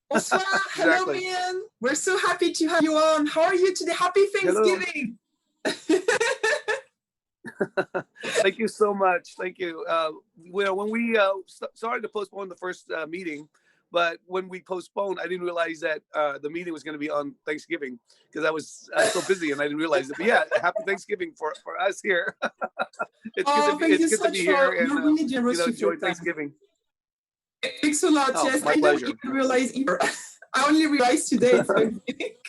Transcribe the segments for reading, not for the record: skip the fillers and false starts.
Bonsoir. Hello, Exactly. Mian. We're so happy to have you on. How are you today? Happy Hello. Thanksgiving. Thank you so much. Thank you. Well, when we started to postpone the first meeting, but when we postponed, I didn't realize that the meeting was going to be on Thanksgiving because I was so busy and I didn't realize it. But yeah, happy Thanksgiving for us here. Oh, thank It's you good so to much be here for and you're really generous with your enjoy time. Thanksgiving. Thanks a lot. Oh, Yes, my I never pleasure. even realized either. I only realized today it's Thanksgiving.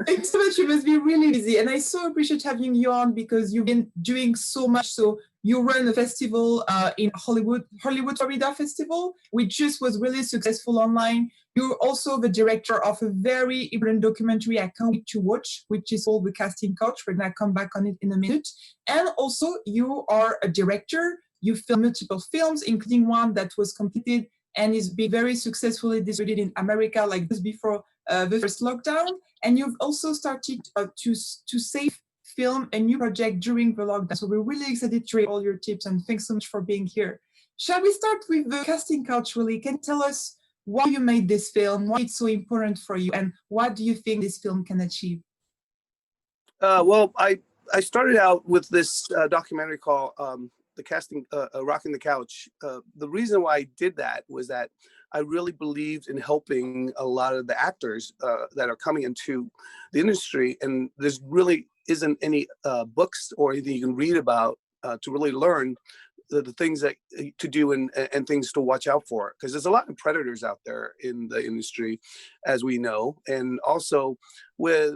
Thanks so much. You must be really busy. And I so appreciate having you on because you've been doing so much. So you run a festival in Hollywood, Florida Festival, which just was really successful online. You're also the director of a very important documentary I can't wait to watch, which is called The Casting Couch. We're going to come back on it in a minute. And also you are a director. You film multiple films, including one that was completed and is being very successfully distributed in America, like just before the first lockdown. And you've also started to save film a new project during the lockdown. So we're really excited to read all your tips and thanks so much for being here. Shall we start with the casting couch, really? Can you tell us why you made this film, why it's so important for you, and what do you think this film can achieve? Well, I started out with this documentary called "The Casting Rocking the Couch." The reason why I did that was that I really believed in helping a lot of the actors that are coming into the industry, and there's really isn't any books or anything you can read about to really learn the things that to do and things to watch out for, because there's a lot of predators out there in the industry, as we know, and also with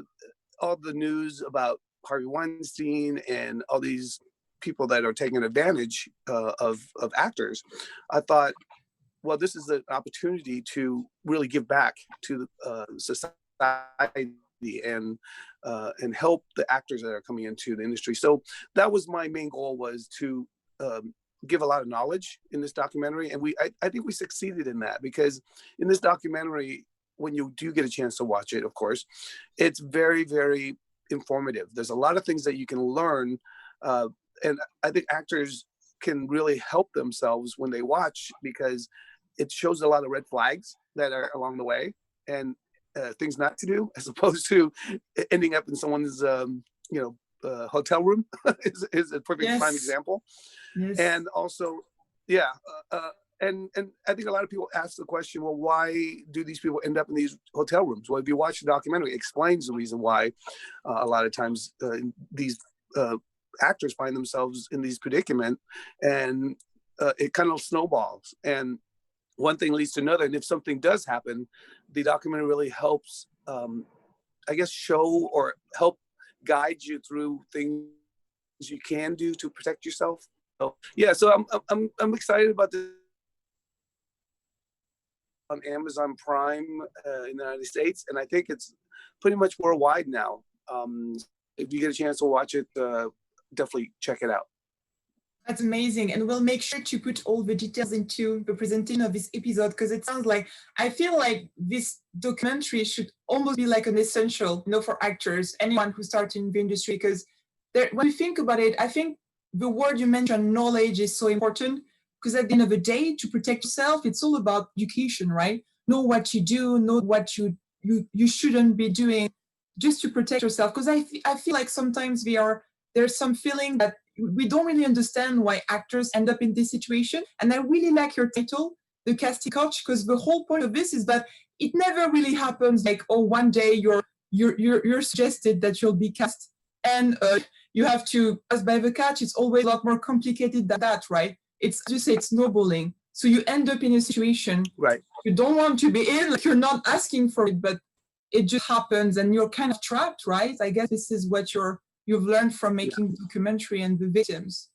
all the news about Harvey Weinstein and all these people that are taking advantage of actors, I thought, well, this is an opportunity to really give back to society and help the actors that are coming into the industry. So that was my main goal, was to give a lot of knowledge in this documentary, and I think we succeeded in that, because in this documentary, when you do get a chance to watch it, of course, it's very, very informative. There's a lot of things that you can learn. And I think actors can really help themselves when they watch, because it shows a lot of red flags that are along the way, and things not to do, as opposed to ending up in someone's, hotel room is a perfect prime Yes. example. Yes. And also, yeah, and I think a lot of people ask the question, well, why do these people end up in these hotel rooms? Well, if you watch the documentary, it explains the reason why a lot of times these actors find themselves in these predicament, and it kind of snowballs, and one thing leads to another. And if something does happen, the documentary really helps, I guess, show or help guide you through things you can do to protect yourself. So yeah, so I'm excited about this on Amazon Prime in the United States, and I think it's pretty much worldwide now. If you get a chance to watch it, definitely check it out. That's amazing. And we'll make sure to put all the details into the presentation of this episode, because it sounds like, I feel like this documentary should almost be like an essential, for actors, anyone who starts in the industry, because when you think about it, I think the word you mentioned, knowledge, is so important, because at the end of the day, to protect yourself, it's all about education, right? Know what you do, know what you shouldn't be doing, just to protect yourself. Because I feel like sometimes there's some feeling that we don't really understand why actors end up in this situation. And I really like your title, The Casting Couch, because the whole point of this is that it never really happens like, oh, one day you're suggested that you'll be cast, and you have to pass by the catch. It's always a lot more complicated than that, right? It's, as you say, it's snowballing. So you end up in a situation Right. you don't want to be in, like you're not asking for it, but it just happens and you're kind of trapped, right? I guess this is what you've learned from making the documentary and the victims.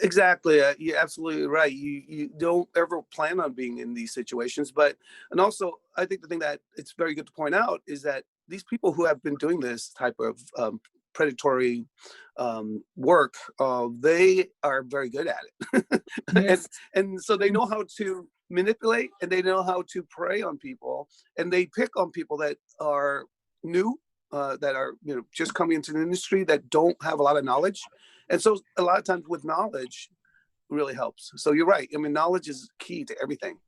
Exactly. You're absolutely right. You don't ever plan on being in these situations, but, and also I think the thing that it's very good to point out is that these people who have been doing this type of predatory work, they are very good at it, Yes. and so they know how to manipulate, and they know how to prey on people, and they pick on people that are new, that are just coming into the industry, that don't have a lot of knowledge. And so a lot of times with knowledge, really helps. So you're right. I mean, knowledge is key to everything.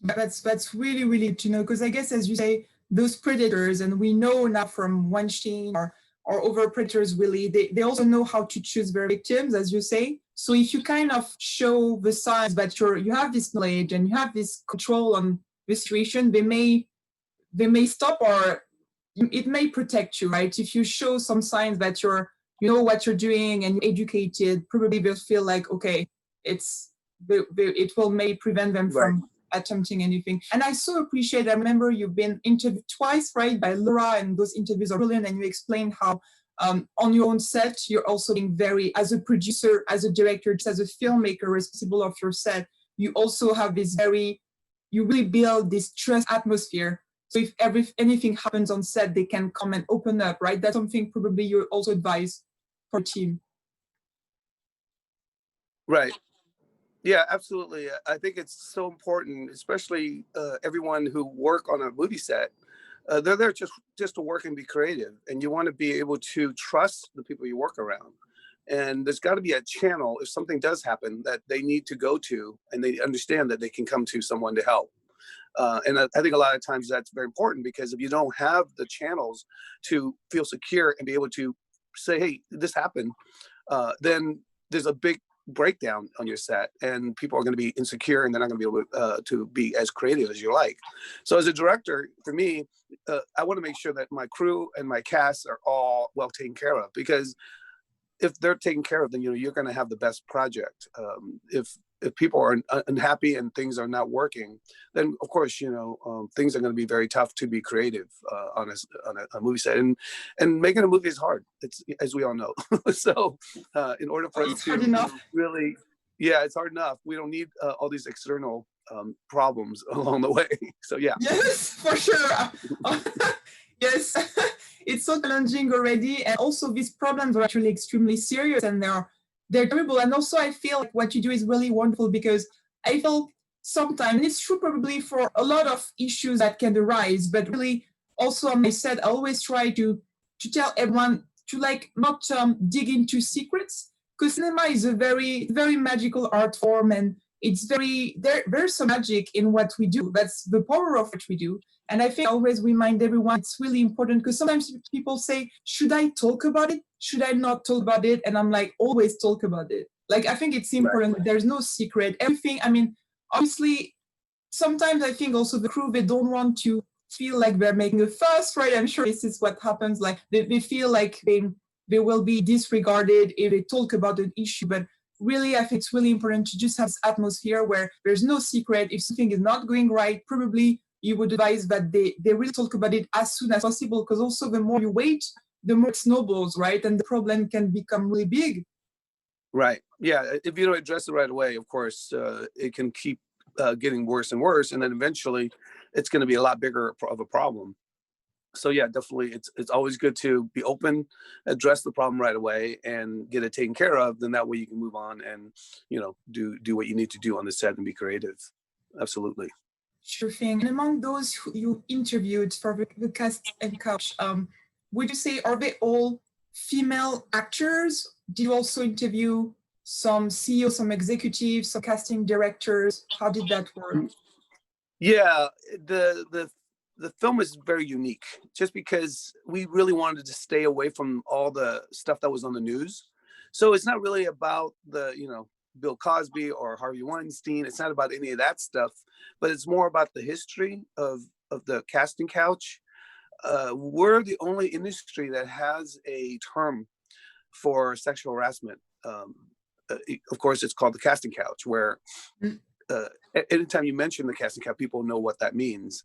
That's really, really good to know, because I guess, as you say, those predators, and we know now from Weinstein or over predators, really, they also know how to choose their victims, as you say. So if you kind of show the signs that you have this knowledge and you have this control on the situation, they may stop, or it may protect you, right? If you show some signs that you know what you're doing and you're educated, probably they'll feel like, okay, it will may prevent them Right. from attempting anything. And I so appreciate, I remember you've been interviewed twice, right, by Laura, and those interviews are brilliant, and you explain how on your own set, you're also being very, as a producer, as a director, just as a filmmaker responsible of your set, you also have you really build this trust atmosphere. So if anything happens on set, they can come and open up, right? That's something probably you also advise for team. Right. Yeah, absolutely. I think it's so important, especially everyone who work on a movie set. They're there just to work and be creative, and you want to be able to trust the people you work around. And there's got to be a channel if something does happen that they need to go to, and they understand that they can come to someone to help. And I think a lot of times that's very important, because if you don't have the channels to feel secure and be able to say, hey, this happened, then there's a big breakdown on your set, and people are going to be insecure, and they're not going to be able to be as creative as you like. So as a director, for me, I want to make sure that my crew and my cast are all well taken care of, because if they're taken care of, then you're going to have the best project. If people are unhappy and things are not working, then of course things are going to be very tough to be creative on a movie set, and making a movie is hard. It's, as we all know. So in order for us to really, yeah, it's hard enough. We don't need all these external problems along the way. So yeah. Yes, for sure. Yes. It's so challenging already, and also these problems are actually extremely serious, and they're terrible. And also I feel like what you do is really wonderful, because I feel sometimes, and it's true probably for a lot of issues that can arise, but really also, I said, I always try to tell everyone to not dig into secrets, because cinema is a very, very magical art form, and it's there's some magic in what we do. That's the power of what we do. And I think I always remind everyone it's really important, because sometimes people say, should I talk about it? Should I not talk about it? And I'm like, always talk about it. I think it's important. Right. There's no secret. Everything, obviously, sometimes I think also the crew, they don't want to feel like they're making a fuss, right? I'm sure this is what happens. They feel like they will be disregarded if they talk about an issue. But really, I think it's really important to just have this atmosphere where there's no secret. If something is not going right, probably you would advise that they really talk about it as soon as possible, because also the more you wait, the more it snowballs, right? And the problem can become really big. Right. Yeah. If you don't address it right away, of course, it can keep getting worse and worse. And then eventually it's going to be a lot bigger of a problem. So yeah, definitely. It's always good to be open, address the problem right away, and get it taken care of. Then that way you can move on and, do what you need to do on the set and be creative. Absolutely. Sure thing. And among those who you interviewed for the cast and couch, would you say, are they all female actors? Did you also interview some CEOs, some executives, some casting directors? How did that work? Yeah, the film is very unique, just because we really wanted to stay away from all the stuff that was on the news. So it's not really about Bill Cosby or Harvey Weinstein. It's not about any of that stuff, but it's more about the history of the casting couch. We're the only industry that has a term for sexual harassment. Of course, it's called the casting couch, where anytime you mention the casting couch, people know what that means.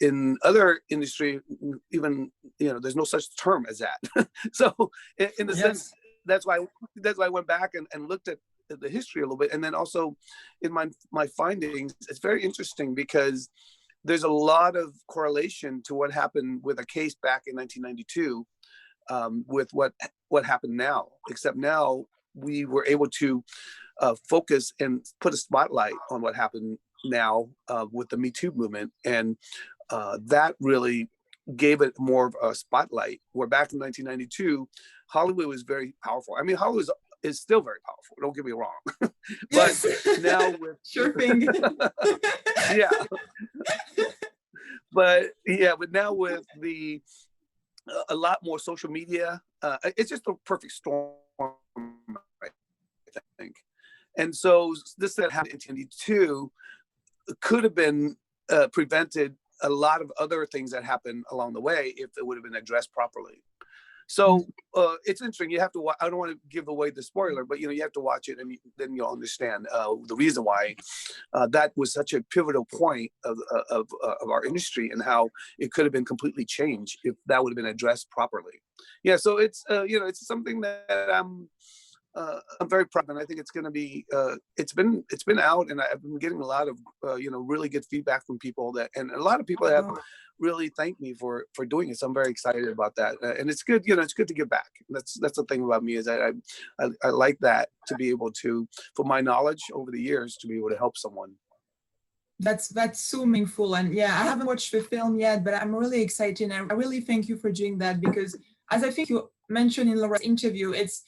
In other industry, even there's no such term as that. So in a sense, that's why I went back and looked at the history a little bit, and then also in my findings, it's very interesting, because there's a lot of correlation to what happened with a case back in 1992 with what happened now. Except now we were able to focus and put a spotlight on what happened now with the Me Too movement, and that really gave it more of a spotlight. Where back in 1992, Hollywood was very powerful. Hollywood was is still very powerful. Don't get me wrong. But Yes. now with Sure thing. yeah, but now with the a lot more social media, it's just a perfect storm, I think. And so this that happened in 2022 could have been prevented a lot of other things that happened along the way if it would have been addressed properly. So it's interesting. You have to. I don't want to give away the spoiler, but you have to watch it, and then you'll understand the reason why that was such a pivotal point of our industry and how it could have been completely changed if that would have been addressed properly. Yeah. So it's it's something that I'm very proud of, and I think it's going to be. It's been out, and I've been getting a lot of really good feedback from people and a lot of people have really thanked me for doing it. So I'm very excited about that, and it's good. It's good to give back. That's the thing about me is I like that, to be able to, for my knowledge over the years, to be able to help someone. That's so meaningful. And yeah, I haven't watched the film yet, but I'm really excited. And I really thank you for doing that, because as I think you mentioned in Laura's interview, it's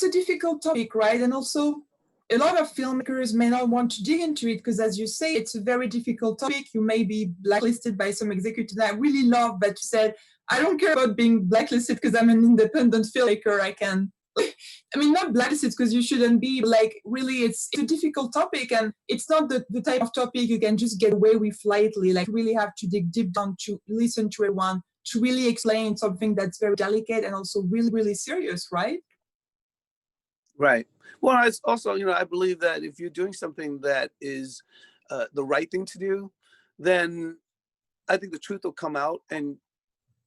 a difficult topic, right? And also a lot of filmmakers may not want to dig into it because, as you say, it's a very difficult topic. You may be blacklisted by some executive. I really love that you said, I don't care about being blacklisted because I'm an independent filmmaker. I mean, not blacklisted because you shouldn't be, like, really, it's a difficult topic, and it's not the type of topic you can just get away with lightly. Like, you really have to dig deep down to listen to everyone, to really explain something that's very delicate and also really, really serious, right? Right. Well, it's also, I believe that if you're doing something that is the right thing to do, then I think the truth will come out, and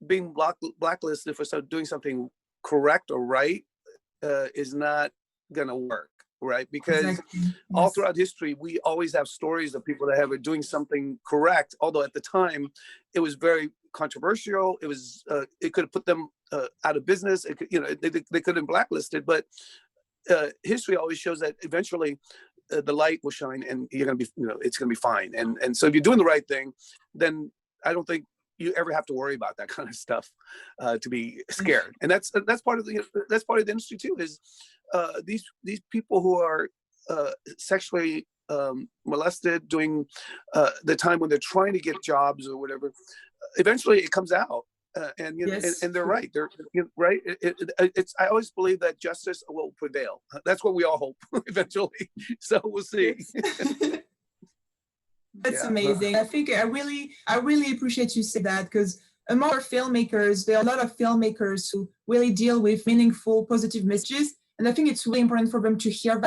being blacklisted for doing something correct or right is not going to work, right? Because Exactly. all Yes. throughout history, we always have stories of people that have been doing something correct, although at the time it was very controversial. It was it could have put them out of business. It could, they could have been blacklisted, but history always shows that eventually the light will shine, and you're going to be, it's going to be fine. And so if you're doing the right thing, then I don't think you ever have to worry about that kind of stuff to be scared. And that's part of that's part of the industry too, is these people who are sexually molested during the time when they're trying to get jobs or whatever. Eventually, it comes out, and Yes. and they're right. They're right. It's I always believe that justice will prevail. That's what we all hope eventually. So we'll see. Yes. That's Yeah. amazing. I think I really appreciate you say that, because among our filmmakers, there are a lot of filmmakers who really deal with meaningful, positive messages. And I think it's really important for them to hear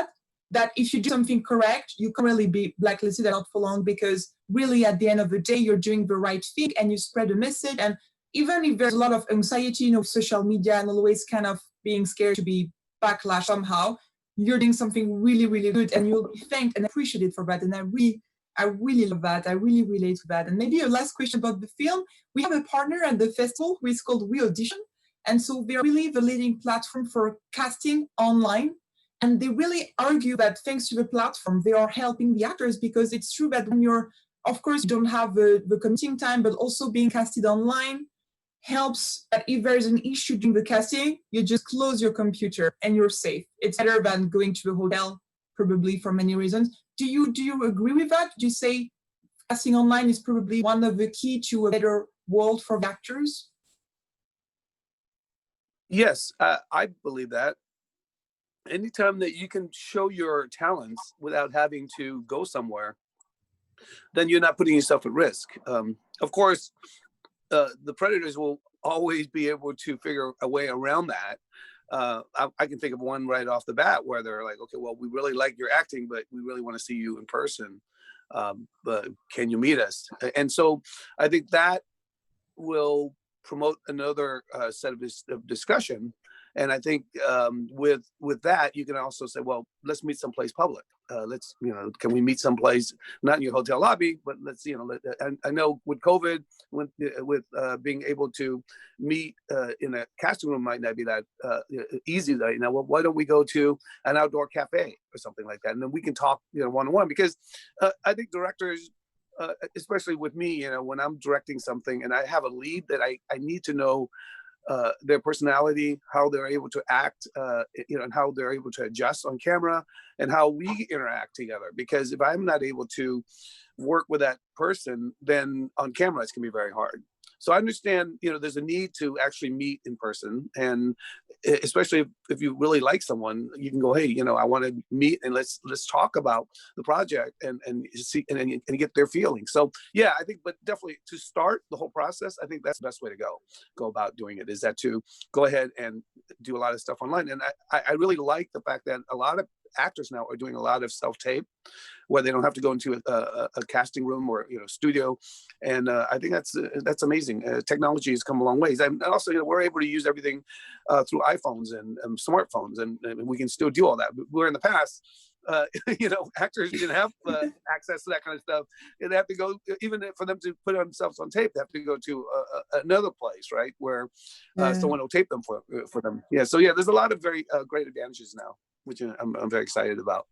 that if you do something correct, you can't really be blacklisted and not for long, because really at the end of the day, you're doing the right thing and you spread a message. And even if there's a lot of anxiety, social media, and always kind of being scared to be backlash somehow, you're doing something really, really good, and you'll be thanked and appreciated for that. And I really love that. I really relate to that. And maybe a last question about the film. We have a partner at the festival who is called We Audition. And so they're really the leading platform for casting online. And they really argue that thanks to the platform, they are helping the actors, because it's true that when of course, you don't have the commuting time, but also being casted online helps that if there's an issue during the casting, you just close your computer and you're safe. It's better than going to the hotel, probably for many reasons. Do you agree with that? Do you say casting online is probably one of the key to a better world for actors? Yes, I believe that. Anytime that you can show your talents without having to go somewhere, then you're not putting yourself at risk. Of course, the predators will always be able to figure a way around that. I can think of one right off the bat where they're like, okay, well, we really like your acting, but we really want to see you in person. But can you meet us? And so I think that will promote another set of discussion. And I think with that, you can also say, well, let's meet someplace public. Let's, can we meet someplace, not in your hotel lobby, but let's, I know with COVID, with being able to meet in a casting room might not be that easy. Well, why don't we go to an outdoor cafe or something like that? And then we can talk, one-on-one, because I think directors, especially with me, when I'm directing something and I have a lead that I need to know their personality, how they're able to act, and how they're able to adjust on camera, and how we interact together. Because if I'm not able to work with that person, then on camera it's gonna be very hard. So I understand, there's a need to actually meet in person, and especially if you really like someone, you can go, hey, I want to meet and let's talk about the project and see and get their feelings. So yeah, I think, but definitely to start the whole process, I think that's the best way to go about doing it, is that to go ahead and do a lot of stuff online. And I really like the fact that a lot of actors now are doing a lot of self-tape, where they don't have to go into a casting room or studio, and I think that's amazing. Technology has come a long ways, and also we're able to use everything through iPhones and smartphones, and we can still do all that. Where in the past, actors didn't have access to that kind of stuff. They have to go, even for them to put themselves on tape, they have to go to another place, right, where someone will tape them for them. Yeah, so yeah, there's a lot of very great advantages now, which I'm very excited about.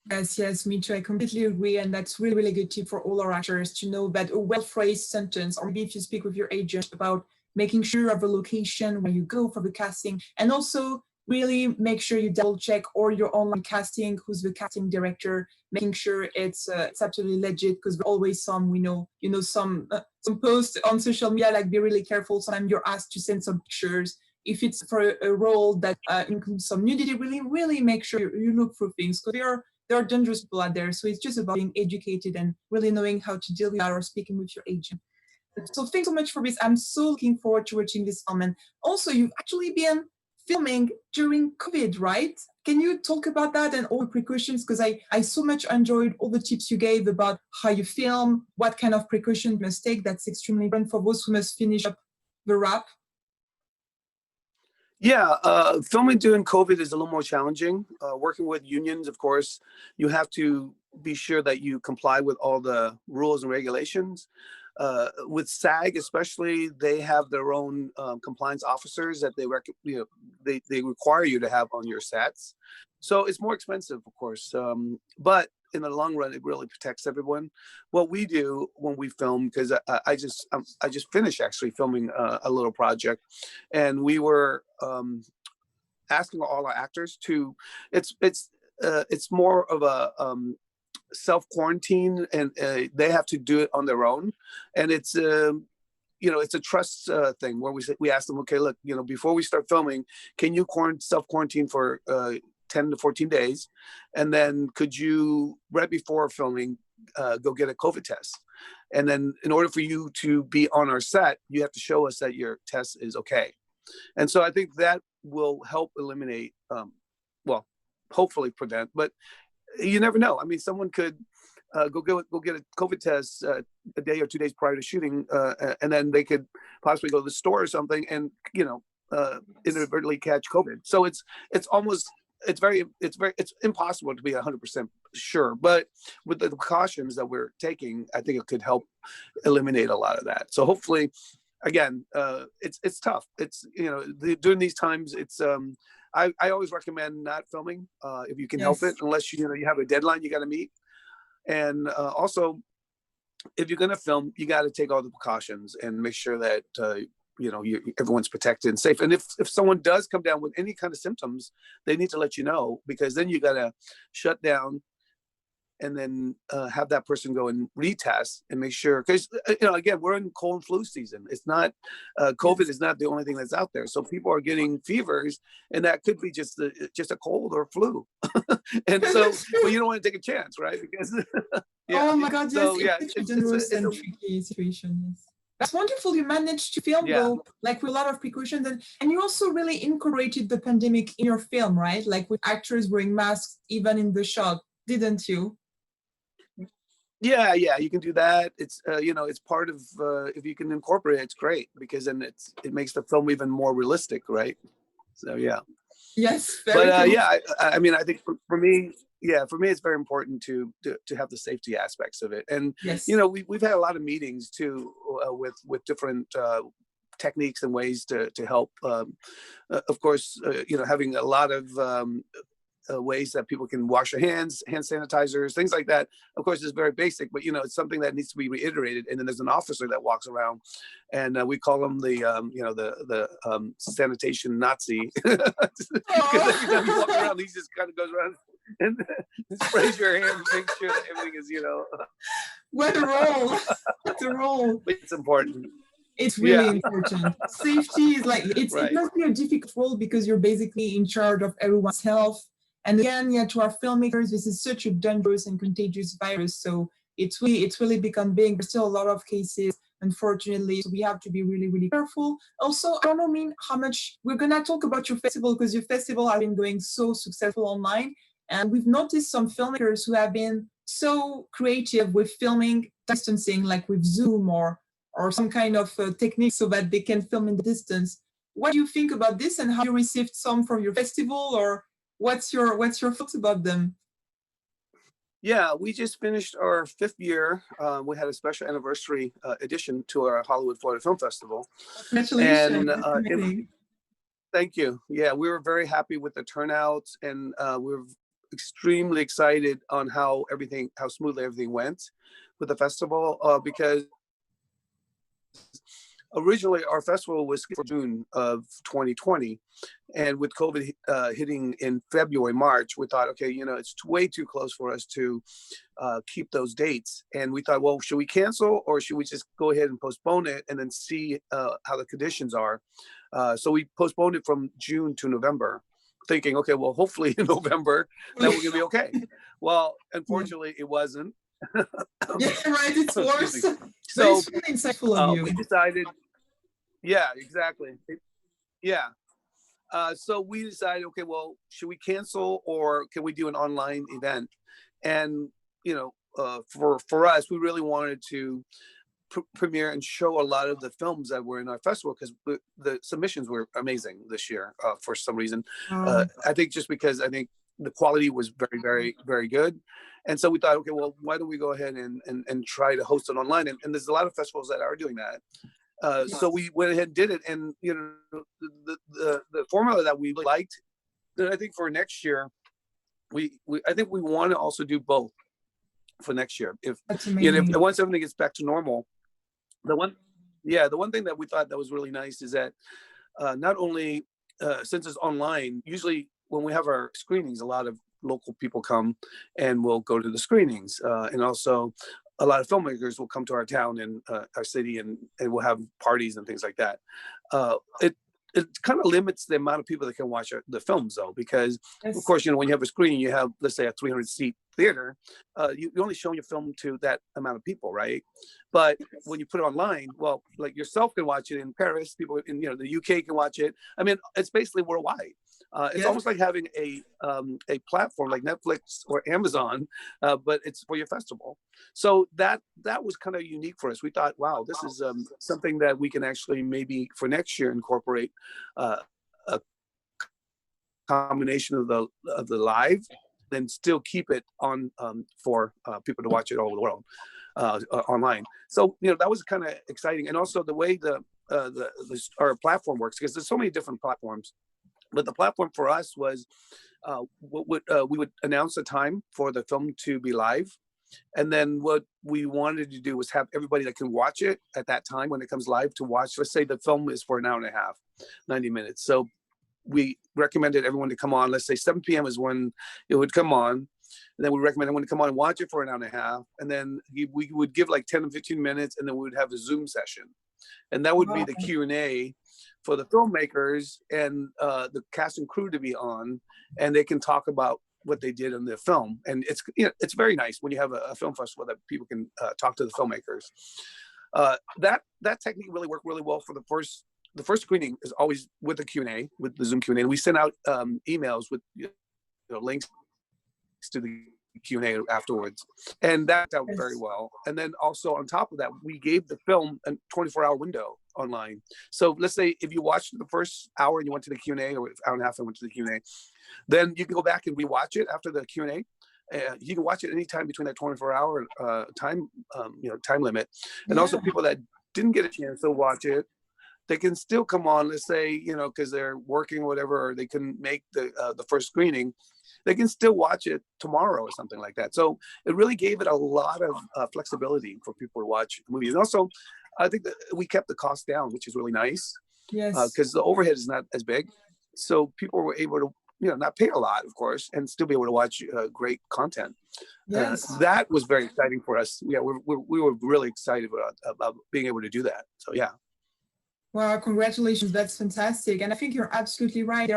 Yes, me too. I completely agree. And that's really, really good tip for all our actors to know that a well-phrased sentence, or maybe if you speak with your agent about making sure you have a location where you go for the casting, and also really make sure you double check all your online casting, who's the casting director, making sure it's absolutely legit, because there's always some, some posts on social media, like be really careful. Sometimes you're asked to send some pictures. If it's for a role that includes some nudity, really make sure you look through things, because there are dangerous people out there. So it's just about being educated and really knowing how to deal with that, or speaking with your agent. So thanks so much for this. I'm so looking forward to watching this film. And also, you've actually been filming during COVID, right? Can you talk about that and all the precautions? Because I so much enjoyed all the tips you gave about how you film, what kind of precautions you must take. That's extremely important for those who must finish up the wrap. Yeah, filming during COVID is a little more challenging. Working with unions, of course, you have to be sure that you comply with all the rules and regulations. With SAG, especially, they have their own compliance officers that they require you to have on your sets. So it's more expensive, of course, but in the long run, it really protects everyone. What we do when we film, because I just finished actually filming a little project, and we were asking all our actors to, it's more of a self-quarantine, and they have to do it on their own, and it's it's a trust thing, where we ask them, okay, look, before we start filming, can you self-quarantine for 10 to 14 days, and then could you, right before filming, go get a COVID test, and then in order for you to be on our set, you have to show us that your test is okay. And so I think that will help eliminate, well, hopefully prevent, but you never know. I mean, someone could go get a COVID test a day or 2 days prior to shooting, and then they could possibly go to the store or something, and inadvertently catch COVID. So it's impossible to be 100% sure. But with the precautions that we're taking, I think it could help eliminate a lot of that. So hopefully, again, it's tough. It's during these times, it's I always recommend not filming if you can help it, unless you have a deadline you got to meet. And also, if you're going to film, you got to take all the precautions and make sure that everyone's protected and safe. And if someone does come down with any kind of symptoms, they need to let you know, because then you got to shut down and then have that person go and retest and make sure, because again, we're in cold and flu season. It's not COVID is not the only thing that's out there. So people are getting fevers, and that could be just a cold or flu. And so, well, you don't want to take a chance, right? Because oh my God, yes, so, it's a dangerous and tricky situation. Yes. That's wonderful. You managed to film though, like with a lot of precautions, and you also really incorporated the pandemic in your film, right? Like with actors wearing masks even in the shot, didn't you? Yeah, you can do that. It's it's part of if you can incorporate it, it's great, because then it makes the film even more realistic, right? So yeah. Yes, very but yeah, I mean, I think for me, it's very important to have the safety aspects of it. And we've had a lot of meetings too with different techniques and ways to help. Of course, having a lot of ways that people can wash their hands, hand sanitizers, things like that. Of course, it's very basic, but it's something that needs to be reiterated. And then there's an officer that walks around, and we call him the sanitation Nazi, because every time he walks around, he just kind of goes around and sprays your hands, make sure that everything is What a role! What a role! But it's important. It's really important. Safety is like, it must be a difficult role because you're basically in charge of everyone's health. And again, to our filmmakers, this is such a dangerous and contagious virus. So it's really become big. There's still a lot of cases, unfortunately. So we have to be really, really careful. Also, I don't know, how much we're going to talk about your festival, because your festival has been going so successful online. And we've noticed some filmmakers who have been so creative with filming distancing, like with Zoom or some kind of technique so that they can film in the distance. What do you think about this, and how you received some from your festival, or what's your thoughts about them? Yeah, we just finished our 5th year. We had a special anniversary edition to our Hollywood Florida Film Festival. Congratulations. And thank you. Yeah, we were very happy with the turnout, and we were extremely excited on how smoothly everything went with the festival, because originally our festival was for June of 2020, and with COVID hitting in February, March, we thought, okay, it's way too close for us to keep those dates. And we thought, well, should we cancel, or should we just go ahead and postpone it and then see how the conditions are? So we postponed it from June to November, thinking, okay, well, hopefully in November that we're gonna be okay. Well, unfortunately, it wasn't. It's worse. So it's really insightful of you. We decided, yeah, exactly. So we decided, okay, well, should we cancel, or can we do an online event? And for us, we really wanted to premiere and show a lot of the films that were in our festival, because the submissions were amazing this year for some reason. I think just because I think the quality was very, very, very good. And so we thought, okay, well, why don't we go ahead and try to host it online? And there's a lot of festivals that are doing that. So we went ahead and did it. And, the formula that we liked, that I think for next year, I think we want to also do both for next year. If once everything gets back to normal, the one thing that we thought that was really nice is that not only since it's online, usually when we have our screenings, a lot of local people come and we'll go to the screenings, and also a lot of filmmakers will come to our town and our city, and we'll have parties and things like that. It kind of limits the amount of people that can watch the films, though, because of course, when you have a screening, you have, let's say, a 300-seat theater, you're only showing your film to that amount of people, right? But when you put it online, well, like yourself can watch it in Paris, people in the UK can watch it. I mean, it's basically worldwide. It's almost like having a platform like Netflix or Amazon, but it's for your festival. So that was kind of unique for us. We thought, wow, this is something that we can actually maybe for next year incorporate a combination of the live, then still keep it on for people to watch it all over the world online. So that was kind of exciting, and also the way our platform works, because there's so many different platforms. But the platform for us was we would announce a time for the film to be live. And then what we wanted to do was have everybody that can watch it at that time when it comes live to watch. Let's say the film is for an hour and a half, 90 minutes. So we recommended everyone to come on. Let's say 7 p.m. is when it would come on. And then we recommend everyone to come on and watch it for an hour and a half. And then we would give like 10 to 15 minutes, and then we would have a Zoom session. And that would be the Q&A for the filmmakers and the cast and crew to be on, and they can talk about what they did in the film. And it's very nice when you have a film festival that people can talk to the filmmakers. That technique really worked really well for the first screening is always with the Q&A, with the Zoom Q&A, and we send out emails with links to the Q&A afterwards, and that worked out very well. And then also on top of that, we gave the film a 24-hour window online. So let's say if you watched the first hour and you went to the Q&A, or hour and a half and went to the Q&A, then you can go back and rewatch it after the Q&A. You can watch it anytime between that 24-hour time limit. And also people that didn't get a chance to watch it, they can still come on, let's say, because they're working or whatever, or they couldn't make the first screening. they can still watch it tomorrow or something like that. So it really gave it a lot of flexibility for people to watch movies. And also, I think that we kept the cost down, which is really nice, Yes. because the overhead is not as big. So people were able to, not pay a lot, of course, and still be able to watch great content. Yes. That was very exciting for us. Yeah, we were really excited about being able to do that. So yeah. Well, congratulations. That's fantastic. And I think you're absolutely right.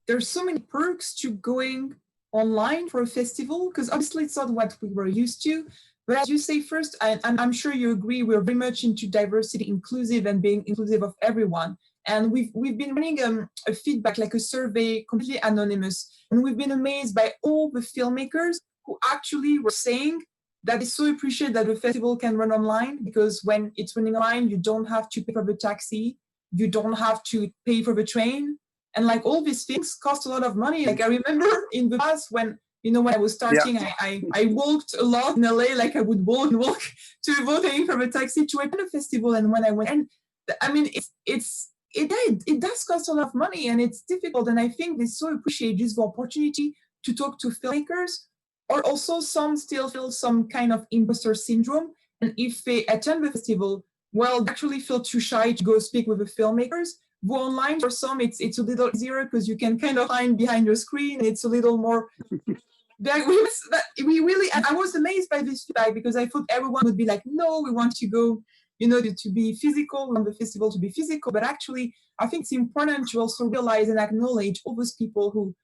There's so many perks to going online for a festival, because obviously it's not what we were used to. But as you say first, and I'm sure you agree, we're very much into diversity, inclusive, and being inclusive of everyone. And we've been running a feedback, like a survey, completely anonymous, and we've been amazed by all the filmmakers who actually were saying that they so appreciate that the festival can run online, because when it's running online, you don't have to pay for the taxi, you don't have to pay for the train, and like all these things cost a lot of money. Like I remember in the past when when I was starting, Yeah. I walked a lot in LA, like I would walk to the boat, paying for the taxi to attend a festival. And when I went, and I mean, it does cost a lot of money, and it's difficult. And I think they so appreciate just the opportunity to talk to filmmakers, or also some still feel some kind of imposter syndrome. And if they attend the festival, well, they actually feel too shy to go speak with the filmmakers. Go online, for some, it's a little easier because you can kind of hide behind your screen. It's a little more. We really, and I was amazed by this feedback, because I thought everyone would be like, no, we want to go, to be physical, we want the festival to be physical. But actually, I think it's important to also realize and acknowledge all those people who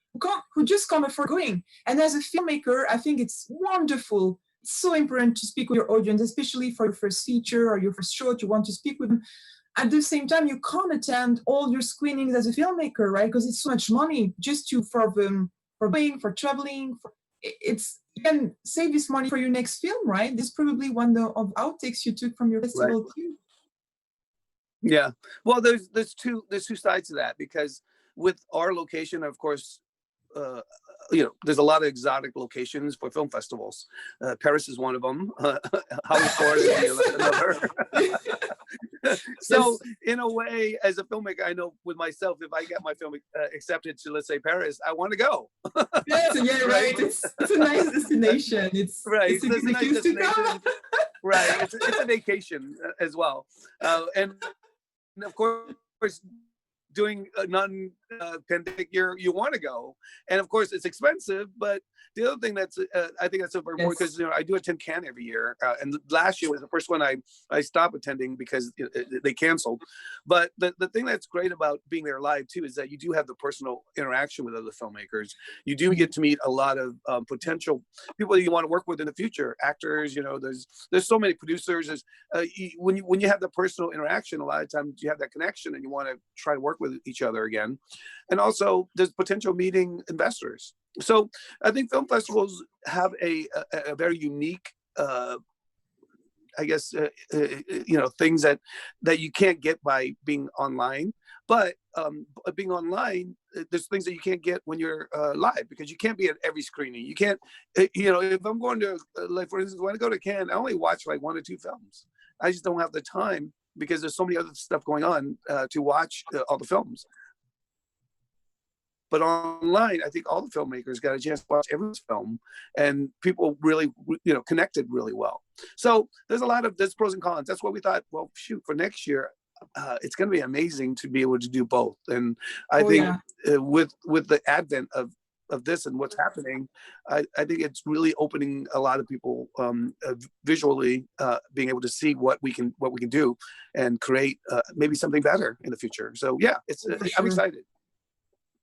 just come for going. And as a filmmaker, I think it's wonderful. It's so important to speak with your audience, especially for your first feature or your first short. You want to speak with them. At the same time, you can't attend all your screenings as a filmmaker, right? Because it's so much money just for going, for traveling. You can save this money for your next film, right? This is probably one of outtakes you took from your festival Right. too. Yeah. Well, there's two sides to that, because with our location, of course, there's a lot of exotic locations for film festivals. Paris is one of them. Hollywood, Florida is another. So in a way, as a filmmaker, I know with myself, if I get my film accepted to, let's say, Paris, I want to go. Yes, yeah, right. It's a nice destination. It's right. It's a nice destination. Right. It's a vacation as well, and of course, doing a non-pandemic year, you want to go, and of course it's expensive. But the other thing that's I think that's super important, because I do attend Cannes every year, and last year was the first one I stopped attending because they canceled. But the thing that's great about being there live too is that you do have the personal interaction with other filmmakers. You do get to meet a lot of potential people that you want to work with in the future, actors. There's so many producers. When you have the personal interaction, a lot of times you have that connection and you want to try to work with each other again. And also there's potential meeting investors. So I think film festivals have a very unique, I guess, things that you can't get by being online. But being online, there's things that you can't get when you're live, because you can't be at every screening. You can't, if I'm going to, like, for instance, when I go to Cannes, I only watch like 1 or 2 films. I just don't have the time, because there's so many other stuff going on to watch all the films. But online, I think all the filmmakers got a chance to watch every film, and people really, connected really well. So there's pros and cons. That's what we thought. Well, shoot, for next year, it's going to be amazing to be able to do both. And I think with the advent of this and what's happening, I think it's really opening a lot of people visually, being able to see what we can do and create maybe something better in the future. So yeah, I'm excited.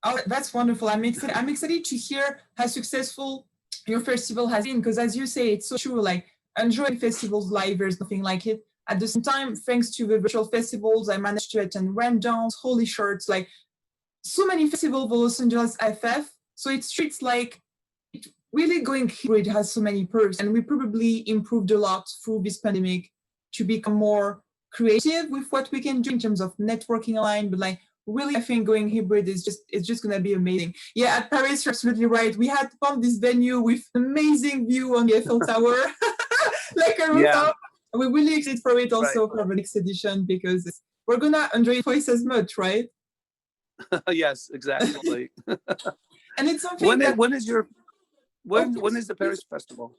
Oh, that's wonderful. I'm excited to hear how successful your festival has been, because as you say, it's so true. Like, enjoying festivals live, there's nothing like it. At the same time, thanks to the virtual festivals, I managed to attend Randowns, Holy Shirts, like so many festivals for Los Angeles FF. So it's like really going hybrid has so many perks, and we probably improved a lot through this pandemic to become more creative with what we can do in terms of networking online. But like, really, I think going hybrid is just going to be amazing. Yeah, at Paris, you're absolutely right. We had found this venue with amazing view on the Eiffel Tower, like a rooftop. Yeah. We're really excited for it also for the next edition, because we're going to enjoy it twice as much, right? Yes, exactly. And it's something when is your When is the Paris Festival?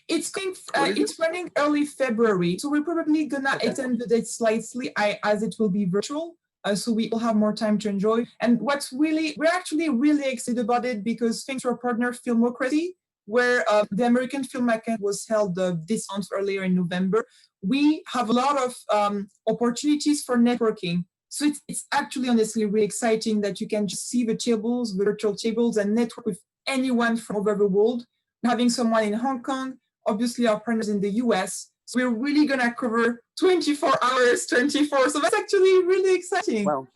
It's going. When is it? It's running early February, so we're probably gonna Okay. extend the date slightly, as it will be virtual. So we will have more time to enjoy. And we're actually really excited about it because thanks to our partner Filmmaker, where the American Filmmaker was held this month earlier in November, we have a lot of opportunities for networking. So it's actually honestly really exciting that you can just see the tables, the virtual tables, and network with anyone from over the world. Having someone in Hong Kong, obviously our partners in the US. So we're really gonna cover 24 hours, 24. So that's actually really exciting. Wow.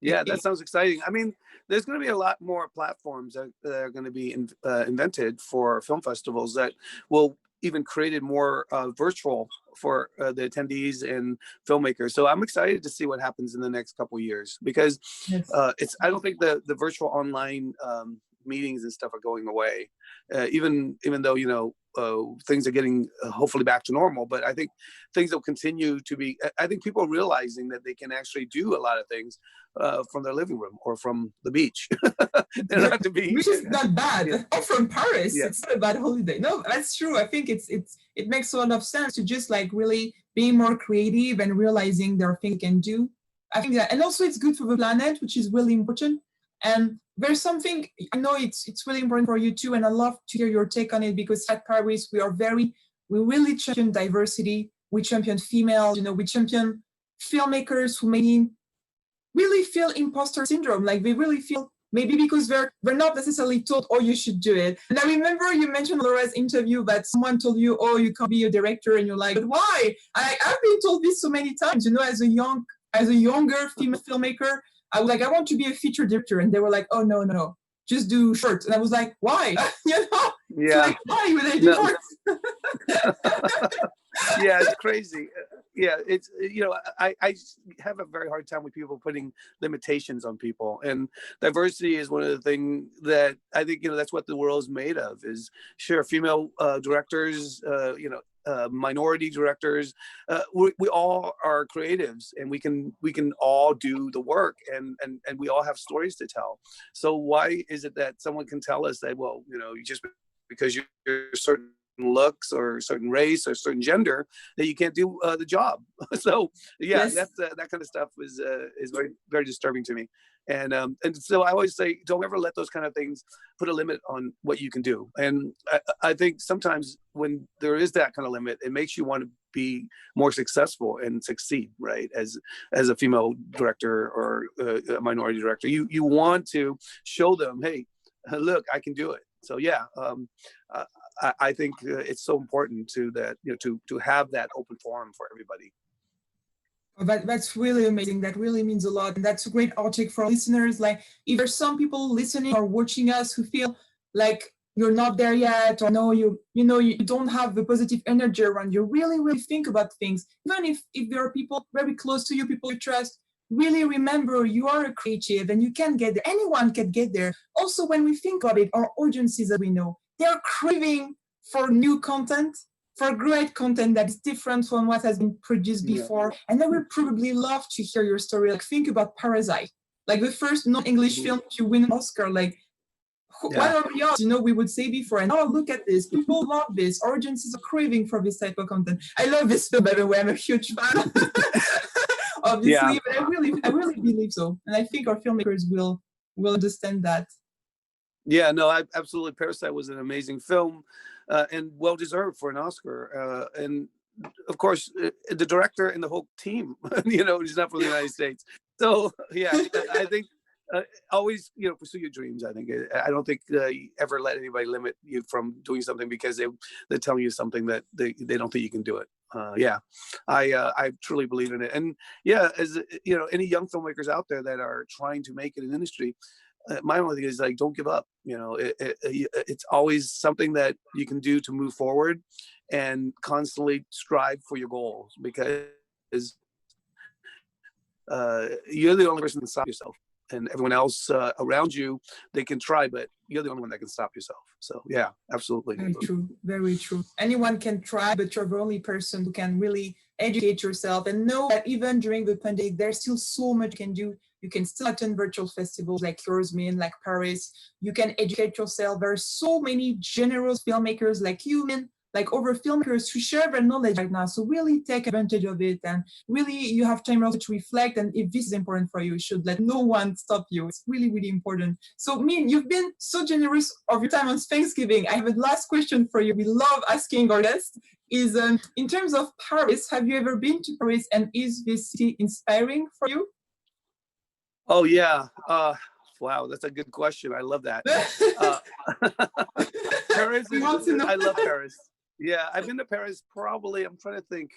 Yeah, that sounds exciting. I mean, there's going to be a lot more platforms that are going to be invented for film festivals that will even create it more virtual for the attendees and filmmakers. So I'm excited to see what happens in the next couple of years because Yes. I don't think the virtual online meetings and stuff are going away, even though things are getting hopefully back to normal. But I think things will continue to be. I think people are realizing that they can actually do a lot of things from their living room or from the beach. They don't have to be, which is not bad. Yeah. Or from Paris, Yeah. It's not a bad holiday. No, that's true. I think it makes a lot of sense to just like really being more creative and realizing there are things you can do. I think that, and also it's good for the planet, which is really important. And there's something I know it's really important for you too, and I love to hear your take on it because at Paris we really champion diversity. We champion females. We champion filmmakers who maybe really feel imposter syndrome, like they really feel maybe because they're not necessarily told, oh, you should do it. And I remember you mentioned Laura's interview that someone told you, oh, you can't be a director, and you're like, but why? I've been told this so many times, as a younger female filmmaker, I was like, I want to be a feature director, and they were like, oh no, just do shorts. And I was like, why? Yeah. Like, why would I do shorts? Yeah, it's crazy. Yeah, it's I have a very hard time with people putting limitations on people, and diversity is one of the things that I think that's what the world is made of. Is sure female directors, minority directors. We all are creatives, and we can all do the work, and we all have stories to tell. So why is it that someone can tell us that, well, you just because you're certain looks or certain race or certain gender that you can't do the job? So yeah, Yes. that's that kind of stuff is very, very disturbing to me. And so I always say, don't ever let those kind of things put a limit on what you can do. And I think sometimes when there is that kind of limit, it makes you want to be more successful and succeed, right? As a female director or a minority director, you want to show them, hey, look, I can do it. So yeah, I think it's so important to that, to have that open forum for everybody. That's really amazing. That really means a lot. And that's a great article for listeners. Like, if there's some people listening or watching us who feel like you're not there yet, or no, you don't have the positive energy around you, really think about things. Even if there are people very close to you, people you trust, really remember you are a creative and you can get there. Anyone can get there. Also, when we think about it, our audiences that we know, they're craving for new content, for great content that is different from what has been produced before. And they will probably love to hear your story. Like, think about Parasite, like the first non-English film to win an Oscar. Like, what are we odds? We would say before, and oh, look at this. People love this. Our audiences are craving for this type of content. I love this film, by the way. I'm a huge fan. Obviously, but I really believe so. And I think our filmmakers will understand that. Yeah, no, absolutely. Parasite was an amazing film, and well deserved for an Oscar. And of course, the director and the whole team, he's not from the United States. So yeah, I think always, pursue your dreams. I think I don't think you ever let anybody limit you from doing something because they're telling you something that they don't think you can do it. Yeah, I truly believe in it. And yeah, as any young filmmakers out there that are trying to make it in industry, my only thing is, like, don't give up. It's always something that you can do to move forward and constantly strive for your goals, because you're the only person that can stop yourself, and everyone else around you, they can try, but you're the only one that can stop yourself. So yeah, absolutely. Very true. Very true. Anyone can try, but you're the only person who can really educate yourself and know that even during the pandemic, there's still so much you can do You can still attend virtual festivals like yours, Min, like Paris. You can educate yourself. There are so many generous filmmakers like you, Min, like other filmmakers who share their knowledge right now. So really take advantage of it, and really you have time also to reflect. And if this is important for you, you should let no one stop you. It's really, really important. So Min, you've been so generous of your time on Thanksgiving. I have a last question for you. We love asking our guests is in terms of Paris, have you ever been to Paris, and is this city inspiring for you? Oh yeah. Wow, that's a good question. I love that. Paris We want to know. I love Paris. Yeah, I've been to Paris probably, I'm trying to think,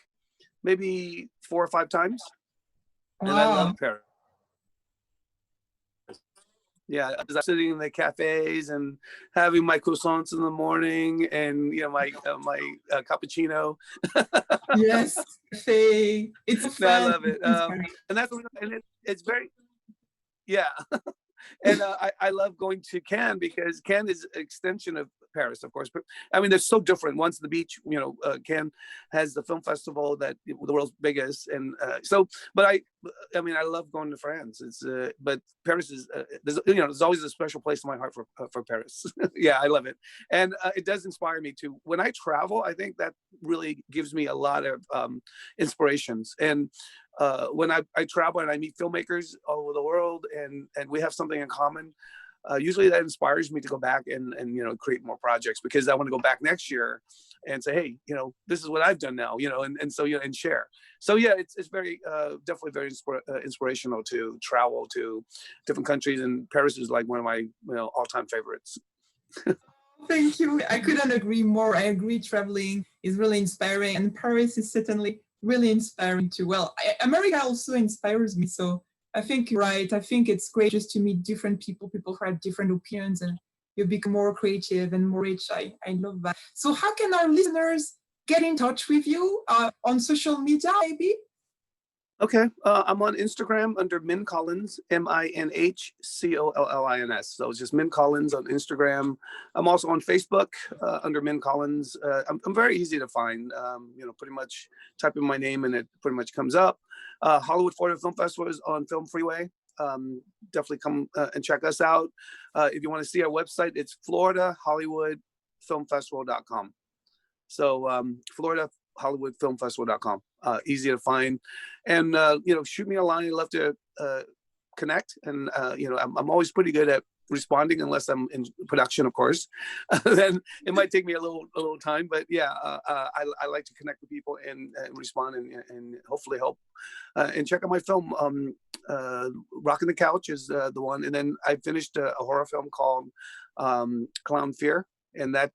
maybe 4 or 5 times. Wow. And I love Paris. Yeah, I'm sitting in the cafes and having my croissants in the morning, and my cappuccino. Yes, cafe. It's fun. I love it. And that's it's very, yeah. And I love going to Cannes, because Cannes is an extension of Paris, of course. But I mean, they're so different. One's the beach, Cannes has the film festival that the world's biggest. And but I mean, I love going to France. But Paris is, there's always a special place in my heart for Paris. Yeah, I love it. And it does inspire me too. When I travel, I think that really gives me a lot of inspirations. And when I travel and I meet filmmakers all over the world, and we have something in common, usually that inspires me to go back and create more projects, because I want to go back next year and say, hey, this is what I've done now, and share. So yeah, it's very definitely very inspirational to travel to different countries, and Paris is like one of my all-time favorites. Thank you. I couldn't agree more. I agree. Traveling is really inspiring, and Paris is certainly really inspiring too. Well, America also inspires me. So I think you're right. I think it's great just to meet different people who have different opinions, and you become more creative and more rich. I love that. So how can our listeners get in touch with you on social media, maybe? Okay, I'm on Instagram under Minh Collins, MINHCOLLINS. So it's just Minh Collins on Instagram. I'm also on Facebook under Minh Collins. I'm very easy to find. Pretty much type in my name and it pretty much comes up. Hollywood Florida Film Festival is on Film Freeway. Definitely come and check us out. If you want to see our website, it's FloridaHollywoodFilmFestival.com. So FloridaHollywoodFilmFestival.com. Easy to find, and shoot me a line. I'd love to connect, and I'm always pretty good at responding, unless I'm in production, of course. Then it might take me a little time, but yeah, I like to connect with people and respond, and hopefully help. And check out my film, Rockin' the Couch is the one, and then I finished a horror film called Clown Fear. And that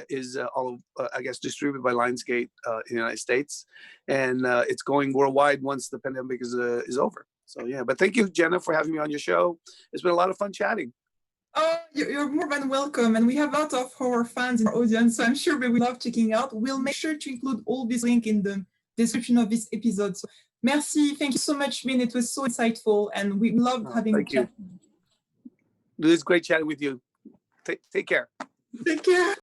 is all, I guess, distributed by Lionsgate in the United States, and it's going worldwide once the pandemic is over. So yeah, but thank you, Jenna, for having me on your show. It's been a lot of fun chatting. Oh, you're more than welcome, and we have a lot of horror fans in our audience, so I'm sure they will love checking out. We'll make sure to include all this link in the description of this episode. So, merci, thank you so much, Min. It was so insightful, and we loved having a chat. It was great chatting with you. Take care. Take care.